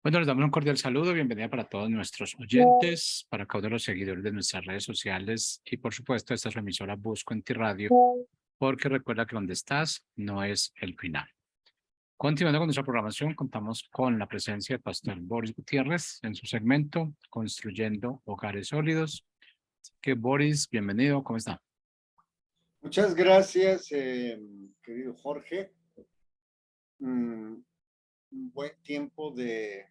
Bueno, les damos un cordial saludo, bienvenida para todos nuestros oyentes, para cada uno de los seguidores de nuestras redes sociales y por supuesto esta es su emisora Busco en Ti Radio, porque recuerda que donde estás no es el final. Continuando con nuestra programación, contamos con la presencia del pastor Boris Gutiérrez en su segmento Construyendo Hogares Sólidos. Así que Boris, bienvenido, ¿cómo está? Muchas gracias, querido Jorge. Un buen tiempo de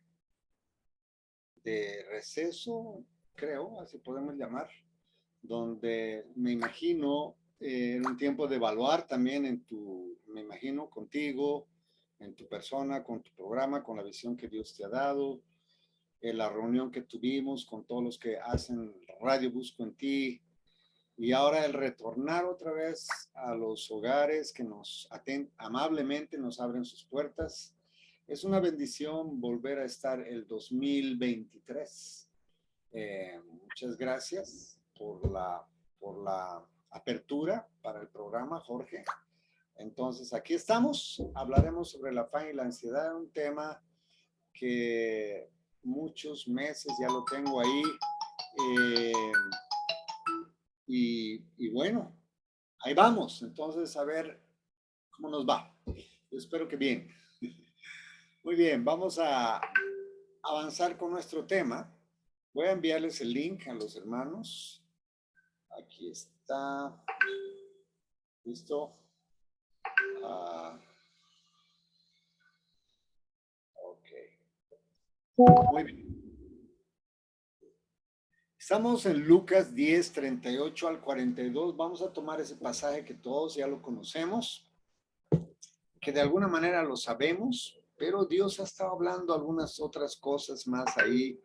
receso, creo, así podemos llamar, donde me imagino un tiempo de evaluar también me imagino, contigo, en tu persona, con tu programa, con la visión que Dios te ha dado, la reunión que tuvimos con todos los que hacen Radio Busco en Ti, y ahora el retornar otra vez a los hogares que amablemente nos abren sus puertas. Es una bendición volver a estar el 2023. Muchas gracias por la apertura para el programa, Jorge. Entonces, aquí estamos. Hablaremos sobre la afán y la ansiedad, un tema que muchos meses ya lo tengo ahí. Y bueno, ahí vamos. Entonces, a ver cómo nos va. Yo espero que bien. Muy bien, vamos a avanzar con nuestro tema. Voy a enviarles el link a los hermanos. Aquí está. ¿Listo? Ok. Muy bien. Estamos en Lucas 10, 38 al 42. Vamos a tomar ese pasaje que todos ya lo conocemos, que de alguna manera lo sabemos, pero Dios ha estado hablando algunas otras cosas más ahí.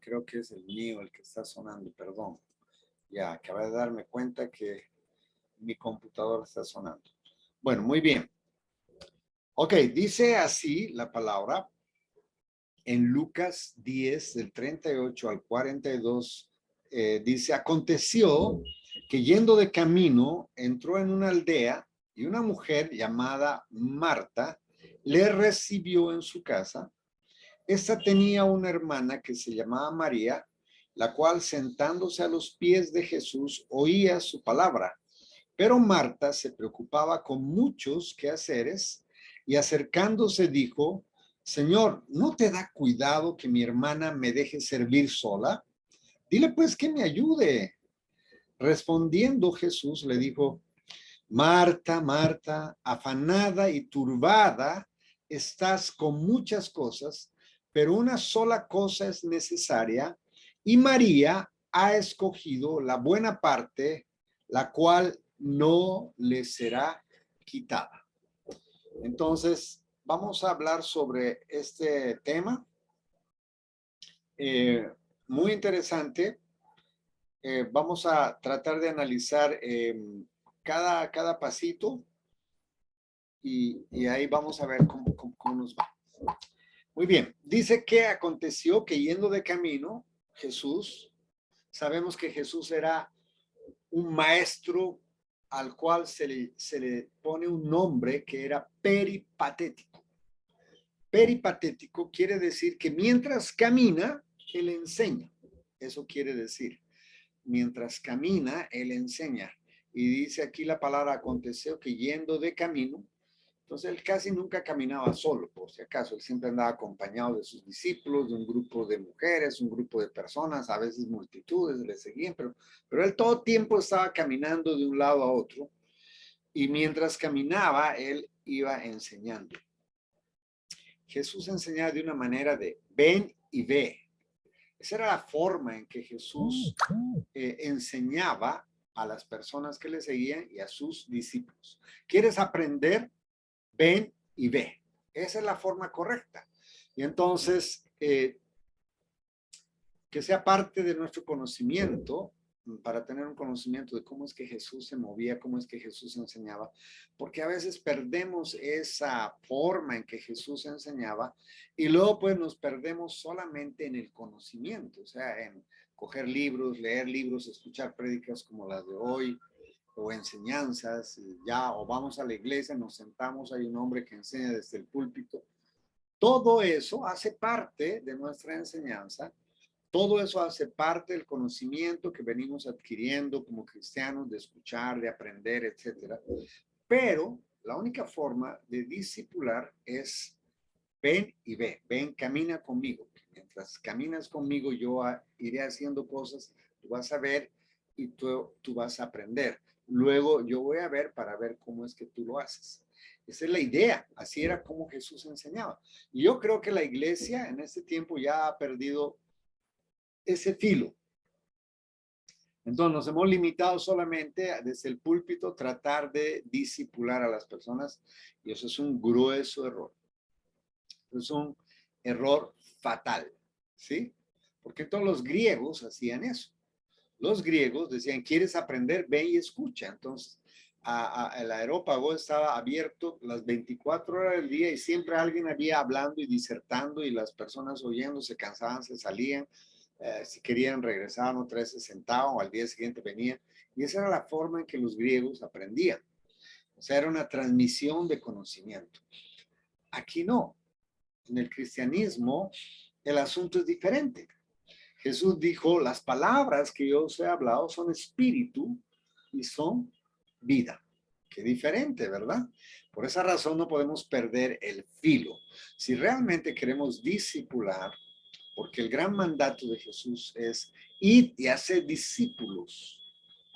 Creo que es el mío el que está sonando, perdón. Ya, acabé de darme cuenta que mi computadora está sonando. Bueno, muy bien. Ok, dice así la palabra en Lucas 10, del 38 al 42, dice, aconteció que yendo de camino, entró en una aldea y una mujer llamada Marta le recibió en su casa. Esta tenía una hermana que se llamaba María, la cual sentándose a los pies de Jesús oía su palabra. Pero Marta se preocupaba con muchos quehaceres y acercándose dijo, Señor, ¿no te da cuidado que mi hermana me deje servir sola? Dile pues que me ayude. Respondiendo Jesús le dijo, Marta, Marta, afanada y turbada, estás con muchas cosas, pero una sola cosa es necesaria, y María ha escogido la buena parte, la cual no le será quitada. Entonces, vamos a hablar sobre este tema. Muy interesante. Vamos a tratar de analizar cada pasito y ahí vamos a ver cómo nos va. Muy bien, dice que aconteció que yendo de camino, Jesús, sabemos que Jesús era un maestro al cual se le pone un nombre que era peripatético. Peripatético quiere decir que mientras camina, él enseña. Eso quiere decir, mientras camina, él enseña. Y dice aquí la palabra aconteció que yendo de camino, entonces él casi nunca caminaba solo, por si acaso, él siempre andaba acompañado de sus discípulos, de un grupo de mujeres, un grupo de personas, a veces multitudes le seguían, pero él todo tiempo estaba caminando de un lado a otro y mientras caminaba, él iba enseñando. Jesús enseñaba de una manera de ven y ve. Esa era la forma en que Jesús enseñaba a las personas que le seguían y a sus discípulos. ¿Quieres aprender? Ven y ve. Esa es la forma correcta. Y entonces, que sea parte de nuestro conocimiento, para tener un conocimiento de cómo es que Jesús se movía, cómo es que Jesús enseñaba, porque a veces perdemos esa forma en que Jesús enseñaba y luego pues nos perdemos solamente en el conocimiento, o sea, en coger libros, leer libros, escuchar prédicas como las de hoy, o enseñanzas, ya, o vamos a la iglesia, nos sentamos, hay un hombre que enseña desde el púlpito. Todo eso hace parte de nuestra enseñanza. Todo eso hace parte del conocimiento que venimos adquiriendo como cristianos, de escuchar, de aprender, etcétera. Pero la única forma de discipular es ven y ve, ven, camina conmigo. Mientras caminas conmigo, yo iré haciendo cosas, tú vas a ver y tú vas a aprender. Luego yo voy a ver para ver cómo es que tú lo haces. Esa es la idea, así era como Jesús enseñaba. Y yo creo que la iglesia en este tiempo ya ha perdido ese filo. Entonces nos hemos limitado solamente desde el púlpito tratar de disipular a las personas y eso es un grueso error. Es un error fatal, ¿sí? Porque todos los griegos hacían eso. Los griegos decían, ¿quieres aprender? Ve y escucha. Entonces, el aerópago estaba abierto las 24 horas del día y siempre alguien había hablando y disertando y las personas oyendo se cansaban, se salían. Si querían regresaban otra vez, se sentaban o al día siguiente venían. Y esa era la forma en que los griegos aprendían. O sea, era una transmisión de conocimiento. Aquí no. En el cristianismo, el asunto es diferente. Jesús dijo, las palabras que yo os he hablado son espíritu y son vida. Qué diferente, ¿verdad? Por esa razón no podemos perder el filo. Si realmente queremos discipular, porque el gran mandato de Jesús es ir y hacer discípulos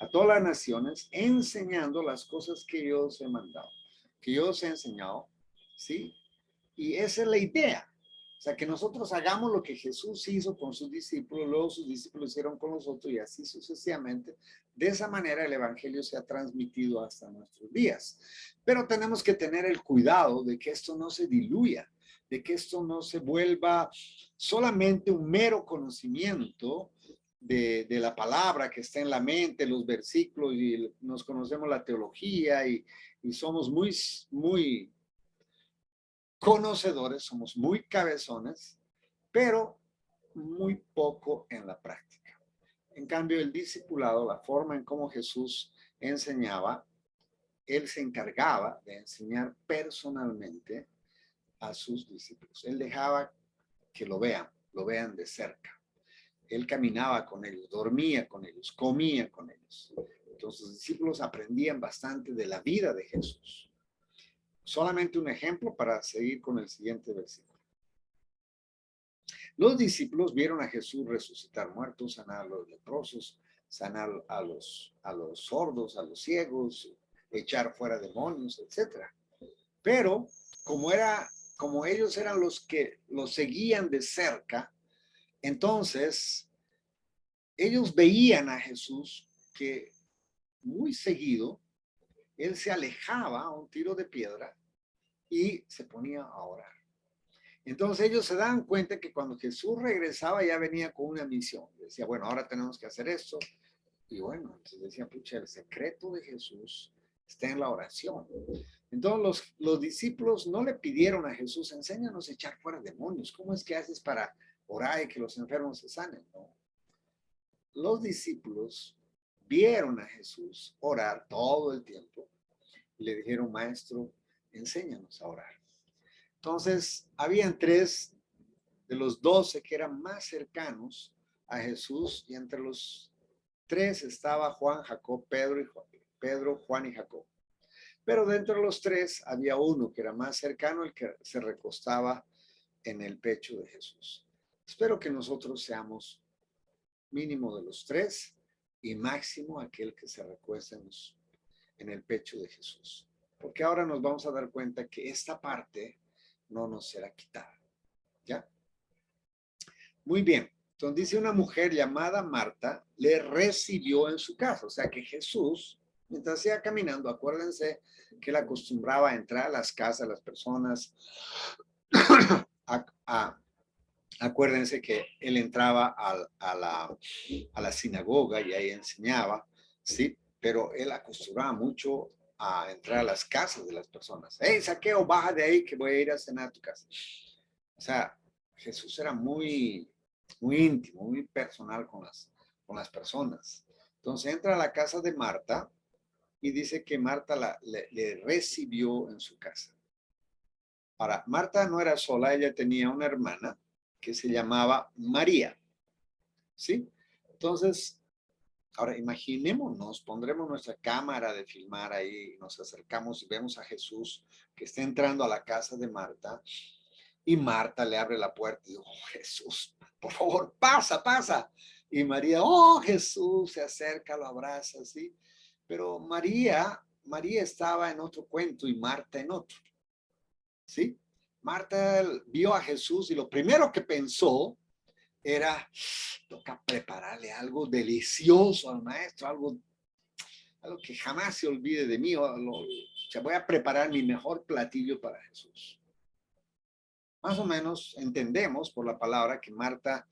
a todas las naciones, enseñando las cosas que yo os he mandado, que yo os he enseñado, ¿sí? Y esa es la idea. O sea, que nosotros hagamos lo que Jesús hizo con sus discípulos, luego sus discípulos hicieron con nosotros y así sucesivamente. De esa manera el evangelio se ha transmitido hasta nuestros días. Pero tenemos que tener el cuidado de que esto no se diluya, de que esto no se vuelva solamente un mero conocimiento de la palabra que está en la mente, los versículos, y nos conocemos la teología y somos muy conocedores, somos muy cabezones, pero muy poco en la práctica. En cambio, el discipulado, la forma en cómo Jesús enseñaba, él se encargaba de enseñar personalmente a sus discípulos. Él dejaba que lo vean de cerca. Él caminaba con ellos, dormía con ellos, comía con ellos. Entonces, los discípulos aprendían bastante de la vida de Jesús. Solamente un ejemplo para seguir con el siguiente versículo. Los discípulos vieron a Jesús resucitar muertos, sanar a los leprosos, sanar a los sordos, a los ciegos, echar fuera demonios, etc. Pero como ellos eran los que los seguían de cerca, entonces ellos veían a Jesús que muy seguido él se alejaba a un tiro de piedra y se ponía a orar. Entonces ellos se dan cuenta que cuando Jesús regresaba ya venía con una misión. Decía, bueno, ahora tenemos que hacer esto. Y bueno, entonces decía, pucha, el secreto de Jesús está en la oración. Entonces los discípulos no le pidieron a Jesús, enséñanos a echar fuera demonios. ¿Cómo es que haces para orar y que los enfermos se sanen? No. Los discípulos vieron a Jesús orar todo el tiempo y le dijeron, maestro, enséñanos a orar. Entonces, habían 3 de los 12 que eran más cercanos a Jesús y entre los 3 estaba Juan, Jacob, Pedro, Juan y Jacob. Pero dentro de los 3 había uno que era más cercano, el que se recostaba en el pecho de Jesús. Espero que nosotros seamos mínimo de los 3 y máximo aquel que se recuesta en el pecho de Jesús. Porque ahora nos vamos a dar cuenta que esta parte no nos será quitada. ¿Ya? Muy bien. Entonces dice una mujer llamada Marta, le recibió en su casa. O sea que Jesús, mientras iba caminando, acuérdense que él acostumbraba a entrar a las casas de las personas, acuérdense que él entraba a la sinagoga y ahí enseñaba, ¿sí? Pero él acostumbraba mucho a entrar a las casas de las personas. Hey, Saqueo, baja de ahí que voy a ir a cenar a tu casa. O sea, Jesús era muy íntimo, muy personal con las personas. Entonces entra a la casa de Marta y dice que Marta le recibió en su casa. Ahora, Marta no era sola, ella tenía una hermana que se llamaba María, ¿sí? Entonces, ahora imaginémonos, pondremos nuestra cámara de filmar ahí, nos acercamos y vemos a Jesús que está entrando a la casa de Marta y Marta le abre la puerta y dice, oh Jesús, por favor, pasa, pasa. Y María, oh Jesús, se acerca, lo abraza, ¿sí? Pero María estaba en otro cuento y Marta en otro, ¿sí? Marta vio a Jesús y lo primero que pensó era, toca prepararle algo delicioso al maestro, algo que jamás se olvide de mí. Voy a preparar mi mejor platillo para Jesús. Más o menos entendemos por la palabra que Marta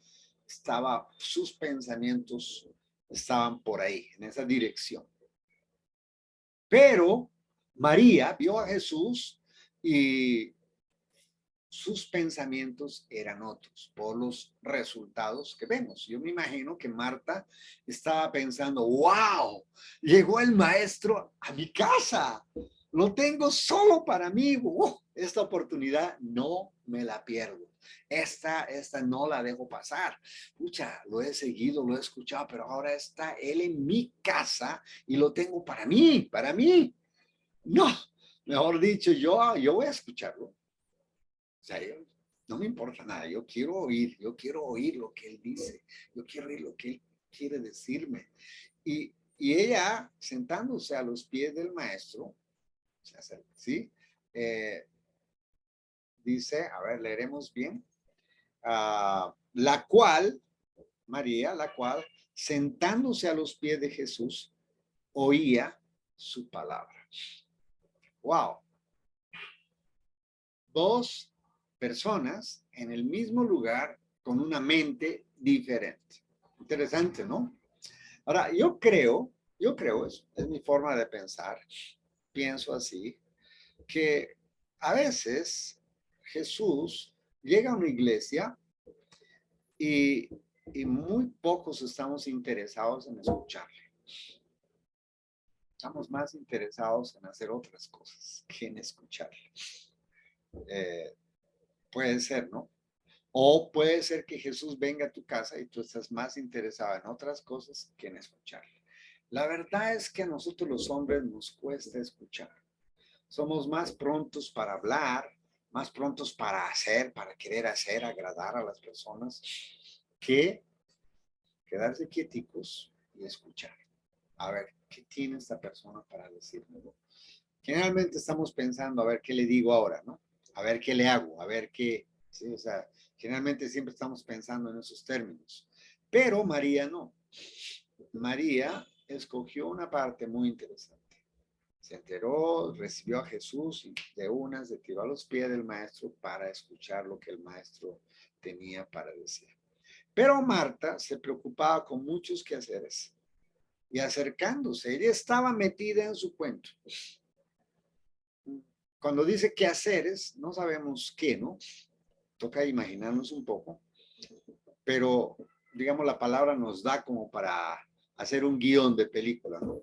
sus pensamientos estaban por ahí, en esa dirección. Pero María vio a Jesús y sus pensamientos eran otros por los resultados que vemos. Yo me imagino que Marta estaba pensando, wow, llegó el maestro a mi casa, lo tengo solo para mí, esta oportunidad no me la pierdo. Esta no la dejo pasar. Pucha, lo he seguido, lo he escuchado, pero ahora está él en mi casa y lo tengo para mí, para mí. No, mejor dicho, yo voy a escucharlo. O sea, no me importa nada, yo quiero oír lo que él dice, yo quiero oír lo que él quiere decirme. Y ella, sentándose a los pies del maestro, ¿sí? Dice, a ver, leeremos bien, la cual, María, la cual, sentándose a los pies de Jesús, oía su palabra. Wow. Dos personas en el mismo lugar con una mente diferente. Interesante, ¿no? Ahora, yo creo, es mi forma de pensar, pienso así, que a veces Jesús llega a una iglesia y, y muy pocos estamos interesados en escucharle. Estamos más interesados en hacer otras cosas que en escucharle. Puede ser, ¿no? O puede ser que Jesús venga a tu casa y tú estás más interesado en otras cosas que en escucharle. La verdad es que a nosotros los hombres nos cuesta escuchar. Somos más prontos para hablar, más prontos para hacer, para querer hacer, agradar a las personas, que quedarse quieticos y escuchar. A ver, ¿qué tiene esta persona para decirme? Generalmente estamos pensando, a ver, ¿qué le digo ahora, no? A ver, ¿qué le hago? A ver, ¿qué? ¿Sí? O sea, generalmente siempre estamos pensando en esos términos. Pero María no. María escogió una parte muy interesante. Se enteró, recibió a Jesús y de una se tiró a los pies del maestro para escuchar lo que el maestro tenía para decir. Pero Marta se preocupaba con muchos quehaceres y acercándose, ella estaba metida en su cuento. Cuando dice quehaceres, no sabemos qué, ¿no? Toca imaginarnos un poco, pero digamos la palabra nos da como para hacer un guión de película, ¿no?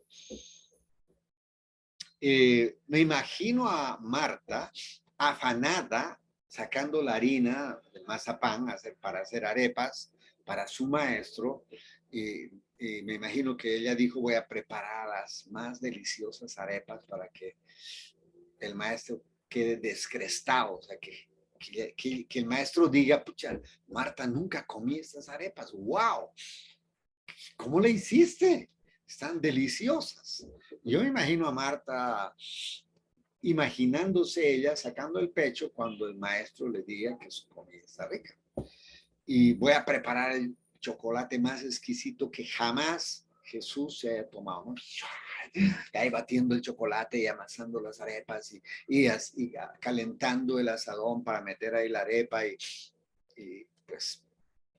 Me imagino a Marta afanada sacando la harina de mazapán para hacer arepas para su maestro. Y me imagino que ella dijo, voy a preparar las más deliciosas arepas para que el maestro quede descrestado, o sea, que el maestro diga, pucha, Marta, nunca comí estas arepas, wow, ¿cómo le hiciste? Están deliciosas. Yo me imagino a Marta imaginándose ella sacando el pecho cuando el maestro le diga que su comida está rica. Y voy a preparar el chocolate más exquisito que jamás Jesús se haya tomado, ¿no? Y ahí batiendo el chocolate y amasando las arepas y calentando el asadón para meter ahí la arepa y pues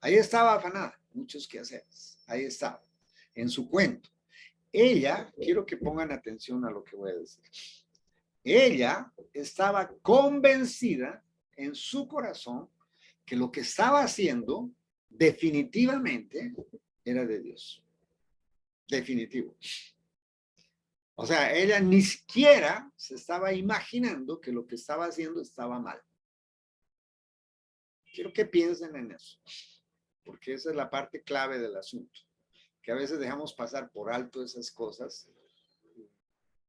ahí estaba afanada, muchos quehaceres, ahí estaba, en su cuento. Ella, quiero que pongan atención a lo que voy a decir. Ella estaba convencida en su corazón que lo que estaba haciendo definitivamente era de Dios. Definitivo. O sea, ella ni siquiera se estaba imaginando que lo que estaba haciendo estaba mal. Quiero que piensen en eso, porque esa es la parte clave del asunto, que a veces dejamos pasar por alto esas cosas,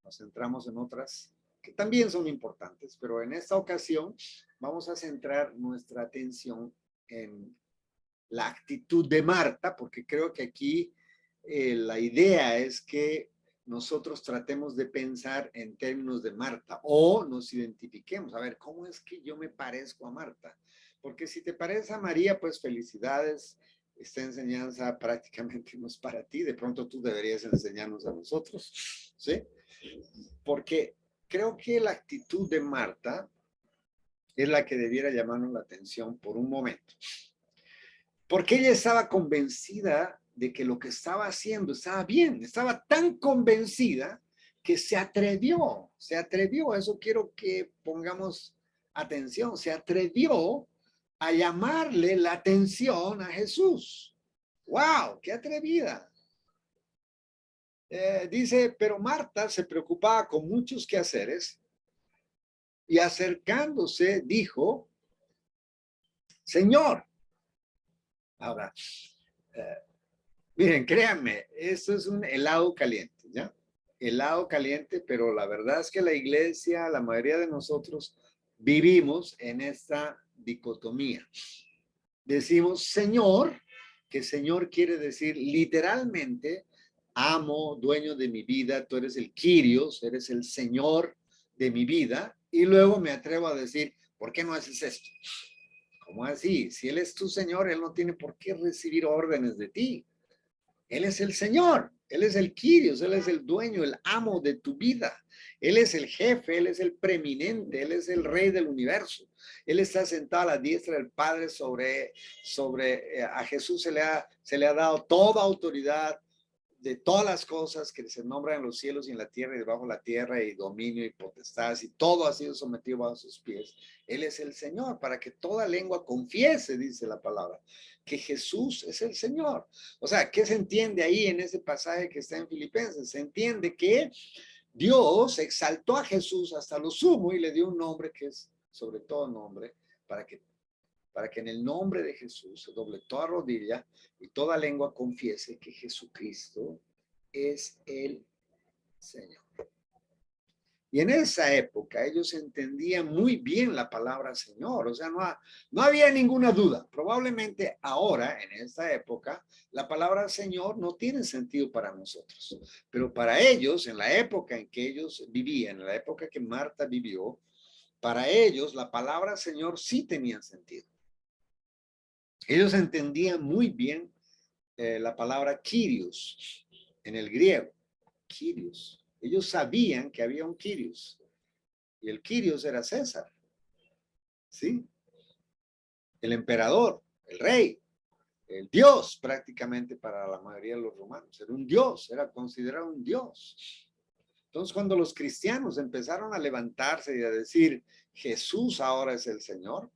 nos centramos en otras que también son importantes, pero en esta ocasión vamos a centrar nuestra atención en la actitud de Marta, porque creo que aquí la idea es que nosotros tratemos de pensar en términos de Marta o nos identifiquemos. A ver, ¿cómo es que yo me parezco a Marta? Porque si te pareces a María, pues felicidades. Esta enseñanza prácticamente no es para ti. De pronto tú deberías enseñarnos a nosotros, ¿sí? Porque creo que la actitud de Marta es la que debiera llamarnos la atención por un momento. Porque ella estaba convencida de que lo que estaba haciendo estaba bien, estaba tan convencida que se atrevió, a eso quiero que pongamos atención, se atrevió a llamarle la atención a Jesús. ¡Wow! ¡Qué atrevida! Dice, pero Marta se preocupaba con muchos quehaceres y acercándose dijo, Señor, ahora, eh, miren, créanme, esto es un helado caliente, ¿ya? Helado caliente, pero la verdad es que la iglesia, la mayoría de nosotros vivimos en esta dicotomía. Decimos Señor, que Señor quiere decir literalmente, amo, dueño de mi vida, tú eres el Kyrios, eres el Señor de mi vida, y luego me atrevo a decir, ¿por qué no haces esto? ¿Cómo así? Si Él es tu Señor, Él no tiene por qué recibir órdenes de ti. Él es el Señor, Él es el Kyrios, Él es el dueño, el amo de tu vida. Él es el jefe, Él es el preeminente, Él es el rey del universo. Él está sentado a la diestra del Padre a Jesús se le ha dado toda autoridad de todas las cosas que se nombran en los cielos y en la tierra y debajo de la tierra y dominio y potestad y todo ha sido sometido bajo sus pies. Él es el Señor para que toda lengua confiese, dice la palabra, que Jesús es el Señor. O sea, ¿qué se entiende ahí en ese pasaje que está en Filipenses? Se entiende que Dios exaltó a Jesús hasta lo sumo y le dio un nombre que es sobre todo nombre para que en el nombre de Jesús se doble toda rodilla y toda lengua confiese que Jesucristo es el Señor. Y en esa época ellos entendían muy bien la palabra Señor, o sea, no había ninguna duda. Probablemente ahora, en esta época, la palabra Señor no tiene sentido para nosotros, pero para ellos, en la época en que ellos vivían, en la época que Marta vivió, para ellos la palabra Señor sí tenía sentido. Ellos entendían muy bien la palabra Kyrios en el griego. Kyrios. Ellos sabían que había un Kyrios y el Kyrios era César, ¿sí? El emperador, el rey, el dios prácticamente para la mayoría de los romanos. Era un dios, era considerado un dios. Entonces, cuando los cristianos empezaron a levantarse y a decir, Jesús ahora es el Señor,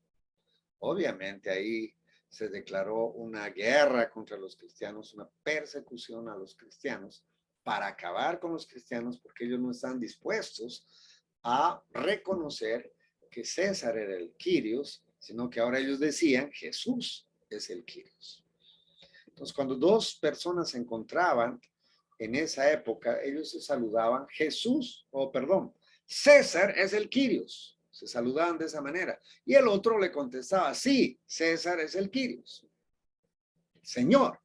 obviamente ahí se declaró una guerra contra los cristianos, una persecución a los cristianos para acabar con los cristianos porque ellos no están dispuestos a reconocer que César era el Kyrios, sino que ahora ellos decían Jesús es el Kyrios. Entonces, cuando dos personas se encontraban en esa época, ellos se saludaban Jesús, César es el Kyrios. Se saludaban de esa manera. Y el otro le contestaba, sí, César es el Kyrios, Señor.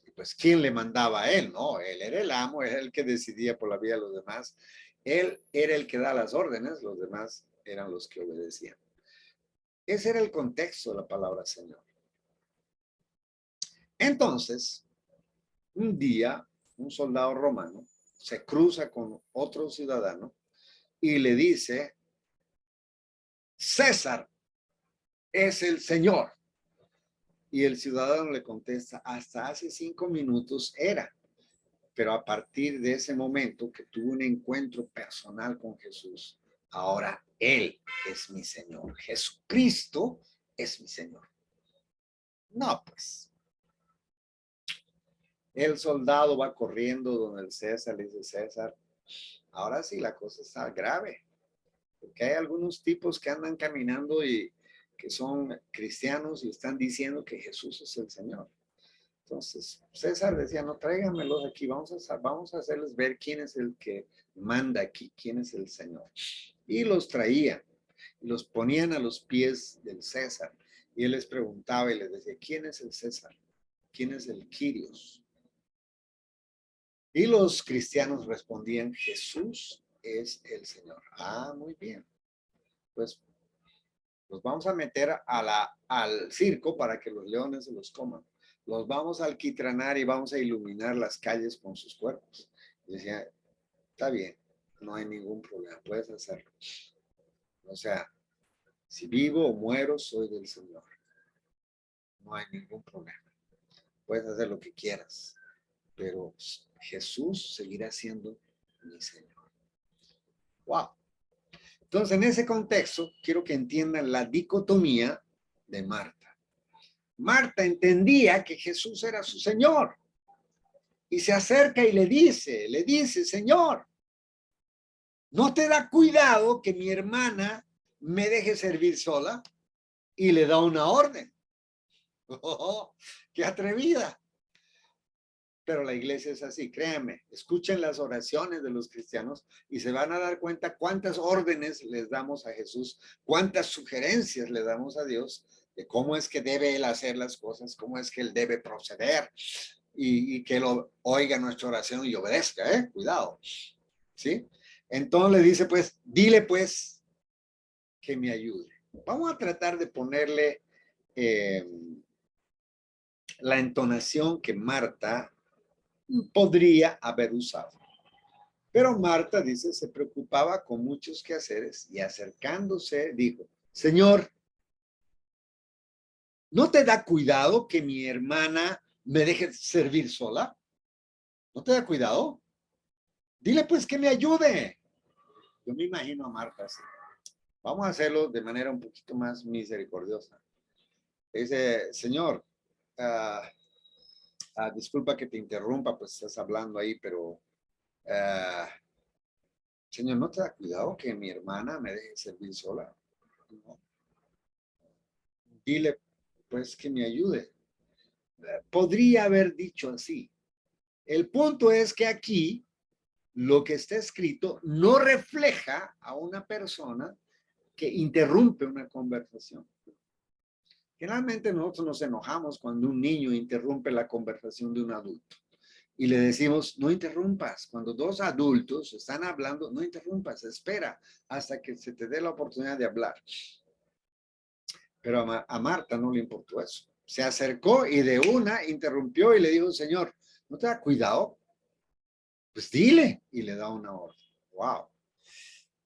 Y pues, ¿quién le mandaba a él? No, él era el amo, era el que decidía por la vida de los demás. Él era el que da las órdenes, los demás eran los que obedecían. Ese era el contexto de la palabra Señor. Entonces, un día, un soldado romano se cruza con otro ciudadano y le dice, César es el Señor. Y el ciudadano le contesta, hasta hace 5 minutos era. Pero a partir de ese momento que tuve un encuentro personal con Jesús, ahora Él es mi Señor. Jesucristo es mi Señor. No, pues. El soldado va corriendo donde el César le dice, César, ahora sí la cosa está grave. Porque hay algunos tipos que andan caminando y que son cristianos y están diciendo que Jesús es el Señor. Entonces, César decía, no, tráiganmelos aquí, vamos a hacerles ver quién es el que manda aquí, quién es el Señor. Y los traían, y los ponían a los pies del César. Y él les preguntaba y les decía, ¿quién es el César? ¿Quién es el Quirios? Y los cristianos respondían, Jesús es el Señor. Ah, muy bien. Pues los vamos a meter al circo para que los leones se los coman. Los vamos a alquitranar y vamos a iluminar las calles con sus cuerpos. Y decía, está bien, no hay ningún problema, puedes hacerlo. O sea, si vivo o muero, soy del Señor. No hay ningún problema. Puedes hacer lo que quieras, pero Jesús seguirá siendo mi Señor. Wow. Entonces, en ese contexto, quiero que entiendan la dicotomía de Marta. Marta entendía que Jesús era su Señor y se acerca y le dice, Señor, ¿no te da cuidado que mi hermana me deje servir sola? Y le da una orden. Oh, ¡qué atrevida! Pero la iglesia es así, créanme, escuchen las oraciones de los cristianos y se van a dar cuenta cuántas órdenes les damos a Jesús, cuántas sugerencias le damos a Dios de cómo es que debe Él hacer las cosas, cómo es que Él debe proceder y que lo oiga nuestra oración y obedezca, cuidado, ¿sí? Entonces le dice, pues, dile pues que me ayude. Vamos a tratar de ponerle la entonación que Marta podría haber usado. Pero Marta, dice, se preocupaba con muchos quehaceres y acercándose dijo, Señor, ¿no te da cuidado que mi hermana me deje servir sola? ¿No te da cuidado? Dile pues que me ayude. Yo me imagino a Marta así. Vamos a hacerlo de manera un poquito más misericordiosa. Dice, Señor, disculpa que te interrumpa, pues estás hablando ahí, pero Señor, ¿no te da cuidado que mi hermana me deje servir sola? No. Dile, pues, que me ayude. Podría haber dicho así. El punto es que aquí lo que está escrito no refleja a una persona que interrumpe una conversación. Generalmente nosotros nos enojamos cuando un niño interrumpe la conversación de un adulto. Y le decimos, no interrumpas. Cuando dos adultos están hablando, no interrumpas, espera hasta que se te dé la oportunidad de hablar. Pero a Marta no le importó eso. Se acercó y de una interrumpió y le dijo, Señor, ¿no te da cuidado? Pues dile. Y le da una orden. Wow.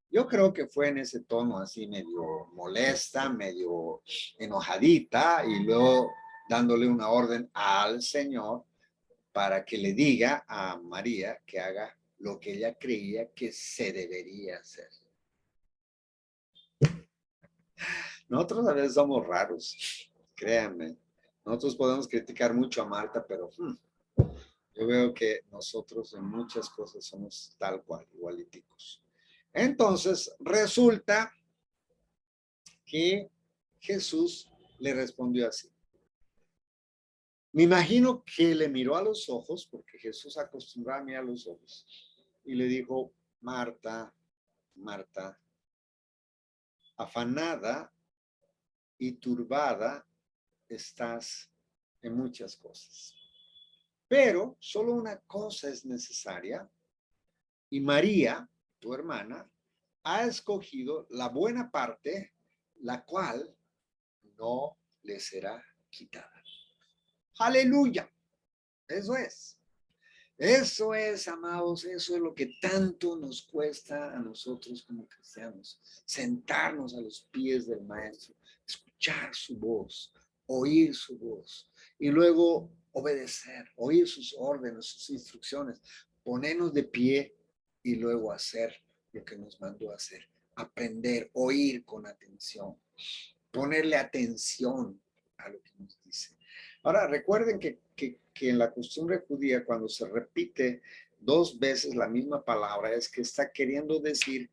Yo creo que fue en ese tono así medio molesta, medio enojadita y luego dándole una orden al Señor para que le diga a María que haga lo que ella creía que se debería hacer. Nosotros a veces somos raros, créanme. Nosotros podemos criticar mucho a Marta, pero yo veo que nosotros en muchas cosas somos tal cual, igualiticos. Entonces, resulta que Jesús le respondió así. Me imagino que le miró a los ojos, porque Jesús acostumbraba a mirar a los ojos, y le dijo, Marta, Marta, afanada y turbada estás en muchas cosas. Pero solo una cosa es necesaria y María, tu hermana, ha escogido la buena parte, la cual no le será quitada. Aleluya. Eso es. Eso es, amados, eso es lo que tanto nos cuesta a nosotros como cristianos. Sentarnos a los pies del Maestro, escuchar su voz, oír su voz y luego obedecer, oír sus órdenes, sus instrucciones, ponernos de pie y luego hacer lo que nos mandó a hacer. Aprender, oír con atención, ponerle atención a lo que nos dice. Ahora, recuerden que que en la costumbre judía, cuando se repite 2 veces la misma palabra, es que está queriendo decir,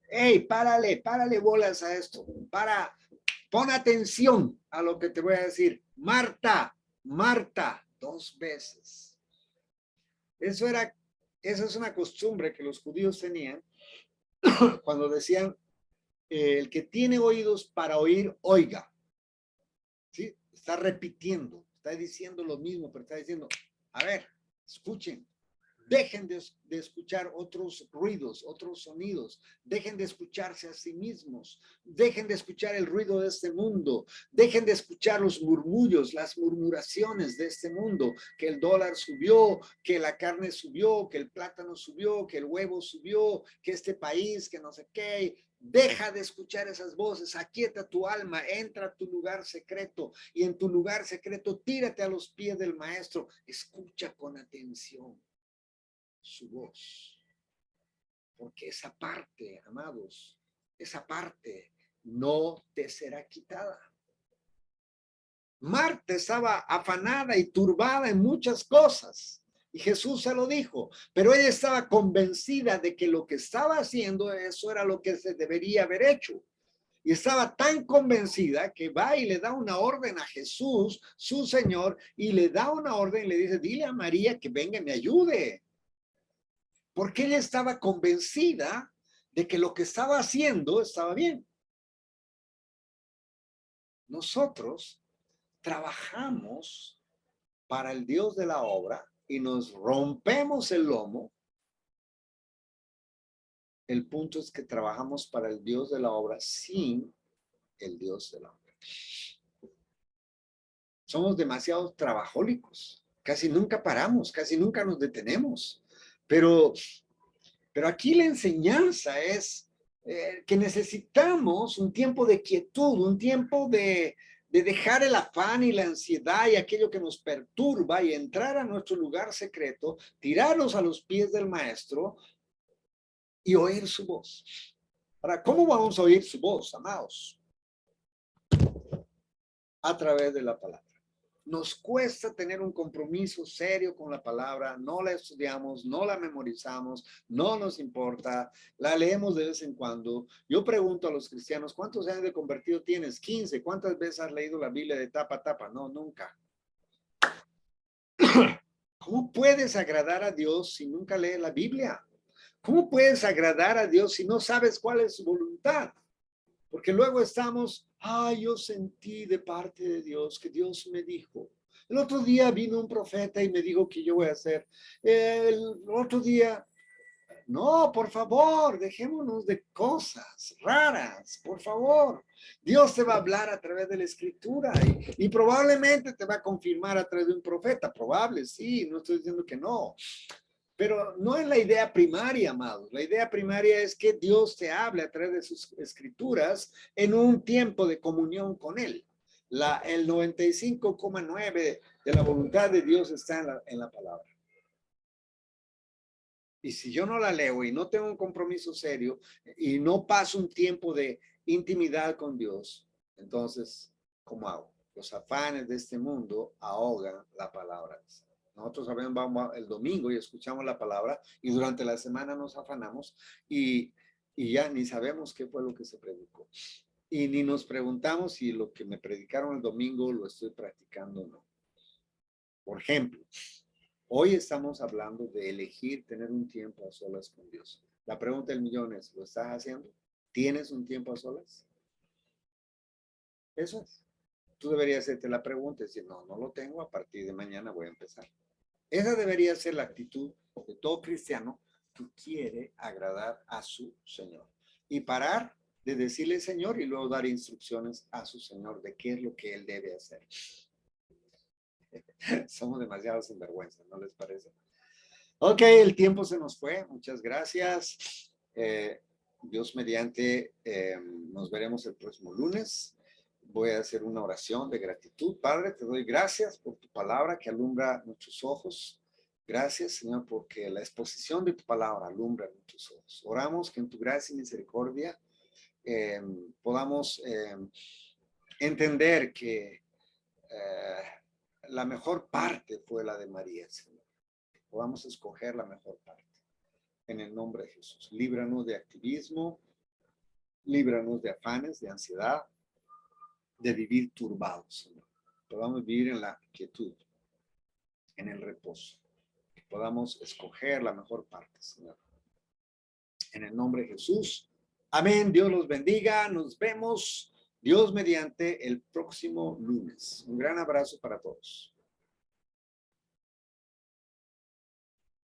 hey, párale bolas a esto, pon atención a lo que te voy a decir. Marta, Marta, 2 veces. Esa es una costumbre que los judíos tenían cuando decían, el que tiene oídos para oír, oiga. ¿Sí? Está repitiendo, está diciendo lo mismo, pero está diciendo, a ver, escuchen, dejen de escuchar otros ruidos, otros sonidos, dejen de escucharse a sí mismos, dejen de escuchar el ruido de este mundo, dejen de escuchar los murmullos, las murmuraciones de este mundo, que el dólar subió, que la carne subió, que el plátano subió, que el huevo subió, que este país, que no sé qué. Deja de escuchar esas voces, aquieta tu alma, entra a tu lugar secreto y en tu lugar secreto tírate a los pies del maestro, escucha con atención su voz, porque esa parte, amados, esa parte no te será quitada. Marta estaba afanada y turbada en muchas cosas, y Jesús se lo dijo, pero ella estaba convencida de que lo que estaba haciendo, eso era lo que se debería haber hecho. Y estaba tan convencida que va y le da una orden a Jesús, su Señor, y le da una orden y le dice, dile a María que venga y me ayude. Porque ella estaba convencida de que lo que estaba haciendo estaba bien. Nosotros trabajamos para el Dios de la obra y nos rompemos el lomo. El punto es que trabajamos para el Dios de la obra sin el Dios de la obra. Somos demasiado trabajólicos. Casi nunca paramos, casi nunca nos detenemos. Pero aquí la enseñanza es que necesitamos un tiempo de quietud, un tiempo de dejar el afán y la ansiedad y aquello que nos perturba y entrar a nuestro lugar secreto, tirarnos a los pies del maestro y oír su voz. Ahora, ¿cómo vamos a oír su voz, amados? A través de la palabra. Nos cuesta tener un compromiso serio con la palabra, no la estudiamos, no la memorizamos, no nos importa, la leemos de vez en cuando. Yo pregunto a los cristianos, ¿cuántos años de convertido tienes? 15. ¿Cuántas veces has leído la Biblia de tapa a tapa? No, nunca. ¿Cómo puedes agradar a Dios si nunca lees la Biblia? ¿Cómo puedes agradar a Dios si no sabes cuál es su voluntad? Porque luego estamos, yo sentí de parte de Dios que Dios me dijo. El otro día vino un profeta y me dijo que yo voy a hacer. El otro día, no, por favor, dejémonos de cosas raras, por favor. Dios te va a hablar a través de la escritura y probablemente te va a confirmar a través de un profeta. Probable, sí, no estoy diciendo que no. Pero no es la idea primaria, amados. La idea primaria es que Dios te hable a través de sus escrituras en un tiempo de comunión con Él. El 95,9 de la voluntad de Dios está en la palabra. Y si yo no la leo y no tengo un compromiso serio y no paso un tiempo de intimidad con Dios, entonces, ¿cómo hago? Los afanes de este mundo ahogan la palabra. Nosotros sabemos, vamos el domingo y escuchamos la palabra y durante la semana nos afanamos y ya ni sabemos qué fue lo que se predicó. Y ni nos preguntamos si lo que me predicaron el domingo lo estoy practicando o no. Por ejemplo, hoy estamos hablando de elegir tener un tiempo a solas con Dios. La pregunta del millón es, ¿lo estás haciendo? ¿Tienes un tiempo a solas? Eso es. Tú deberías hacerte la pregunta y decir, no, no lo tengo, a partir de mañana voy a empezar. Esa debería ser la actitud de todo cristiano que quiere agradar a su Señor. Y parar de decirle Señor y luego dar instrucciones a su Señor de qué es lo que Él debe hacer. Somos demasiado sinvergüenza, ¿no les parece? Ok, el tiempo se nos fue. Muchas gracias. Dios mediante, nos veremos el próximo lunes. Voy a hacer una oración de gratitud. Padre, te doy gracias por tu palabra que alumbra nuestros ojos. Gracias, Señor, porque la exposición de tu palabra alumbra nuestros ojos. Oramos que en tu gracia y misericordia podamos entender que la mejor parte fue la de María, Señor. Podamos escoger la mejor parte. En el nombre de Jesús. Líbranos de activismo, líbranos de afanes, de ansiedad, de vivir turbados, Señor. Podamos vivir en la quietud, en el reposo. Que podamos escoger la mejor parte, Señor. En el nombre de Jesús. Amén. Dios los bendiga. Nos vemos, Dios mediante, el próximo lunes. Un gran abrazo para todos.